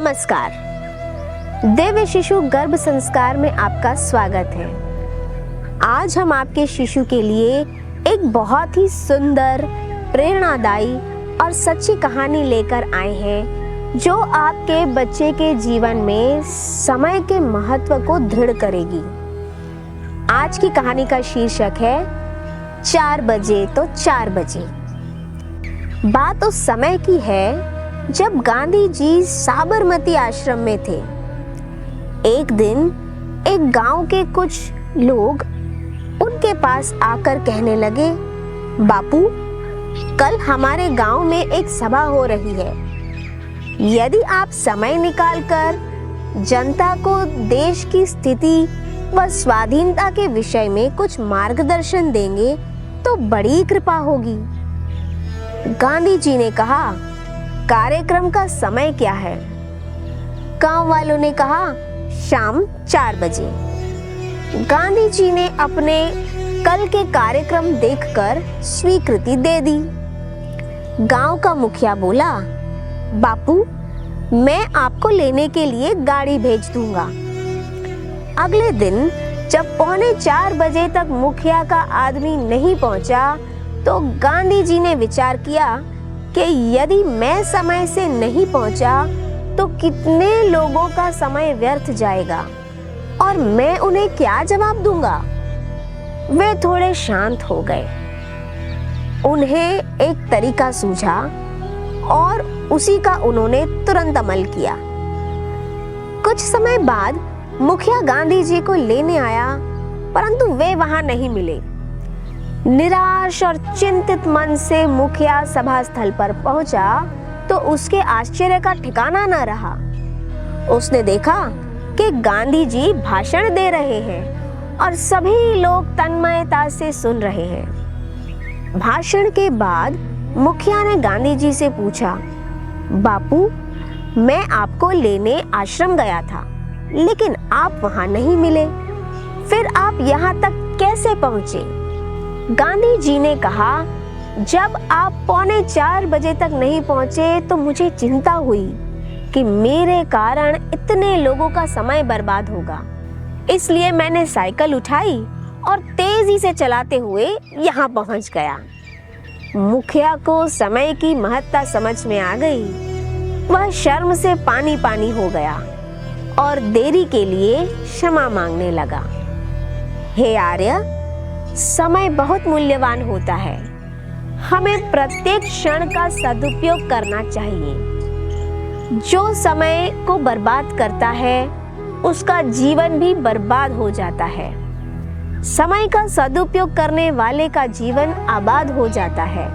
नमस्कार। दिव्य शिशु गर्भ संस्कार में आपका स्वागत है। आज हम आपके शिशु के लिए एक बहुत ही सुंदर, प्रेरणादायी और सच्ची कहानी लेकर आए हैं जो आपके बच्चे के जीवन में समय के महत्व को दृढ़ करेगी। आज की कहानी का शीर्षक है 4 बजे तो 4 बजे। बात उस समय की है जब गांधी जी साबरमती आश्रम में थे। एक दिन एक गांव के कुछ लोग उनके पास आकर कहने लगे, बापू, कल हमारे गांव में एक सभा हो रही है। यदि आप समय निकालकर जनता को देश की स्थिति व स्वाधीनता के विषय में कुछ मार्गदर्शन देंगे तो बड़ी कृपा होगी। गांधी जी ने कहा, कार्यक्रम का समय क्या है? गांव वालों ने कहा, शाम 4 बजे। गांधी जी ने अपने कल के कार्यक्रम देखकर स्वीकृति दे दी। गांव का मुखिया बोला, बापू, मैं आपको लेने के लिए गाड़ी भेज दूंगा। अगले दिन जब 3:45 बजे तक मुखिया का आदमी नहीं पहुंचा तो गांधी जी ने विचार किया कि यदि मैं समय से नहीं पहुंचा तो कितने लोगों का समय व्यर्थ जाएगा और मैं उन्हें क्या जवाब दूंगा। वे थोड़े शांत हो गए। उन्हें एक तरीका सूझा और उसी का उन्होंने तुरंत अमल किया। कुछ समय बाद मुखिया गांधी जी को लेने आया, परंतु वे वहां नहीं मिले। निराश और चिंतित मन से मुखिया सभा स्थल पर पहुंचा तो उसके आश्चर्य का ठिकाना न रहा। उसने देखा कि गांधी जी भाषण दे रहे हैं और सभी लोग तन्मयता से सुन रहे हैं। भाषण के बाद मुखिया ने गांधी जी से पूछा, बापू, मैं आपको लेने आश्रम गया था, लेकिन आप वहां नहीं मिले, फिर आप यहाँ तक कैसे पहुंचे? गांधी जी ने कहा, जब आप 3:45 बजे तक नहीं पहुंचे तो मुझे चिंता हुई कि मेरे कारण इतने लोगों का समय बर्बाद होगा। इसलिए मैंने साइकिल उठाई और तेजी से चलाते हुए यहाँ पहुंच गया। मुखिया को समय की महत्ता समझ में आ गई। वह शर्म से पानी पानी हो गया और देरी के लिए क्षमा मांगने लगा। हे आर्य, समय बहुत मूल्यवान होता है। हमें प्रत्येक क्षण का सदुपयोग करना चाहिए। जो समय को बर्बाद करता है उसका जीवन भी बर्बाद हो जाता है। समय का सदुपयोग करने वाले का जीवन आबाद हो जाता है।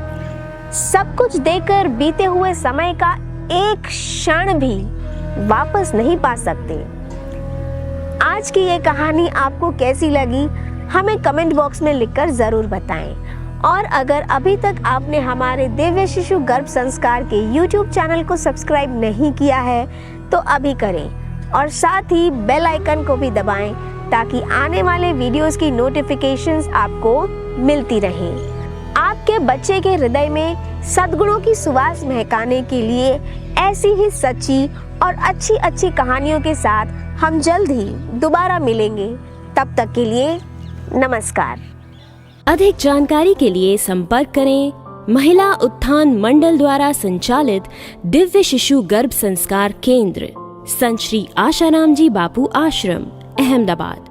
सब कुछ देकर बीते हुए समय का एक क्षण भी वापस नहीं पा सकते। आज की ये कहानी आपको कैसी लगी हमें कमेंट बॉक्स में लिखकर जरूर बताएं। और अगर अभी तक आपने हमारे दिव्य शिशु गर्भ संस्कार के YouTube चैनल को सब्सक्राइब नहीं किया है तो अभी करें और साथ ही बेल आइकन को भी दबाएं ताकि आने वाले वीडियोस की नोटिफिकेशंस आपको मिलती रहें। आपके बच्चे के हृदय में सद्गुणों की सुवास महकाने के लिए ऐसी ही सच्ची और अच्छी कहानियों के साथ हम जल्द ही दोबारा मिलेंगे। तब तक के लिए नमस्कार। अधिक जानकारी के लिए संपर्क करें महिला उत्थान मंडल द्वारा संचालित दिव्य शिशु गर्भ संस्कार केंद्र, संत श्री आशाराम जी बापू आश्रम, अहमदाबाद।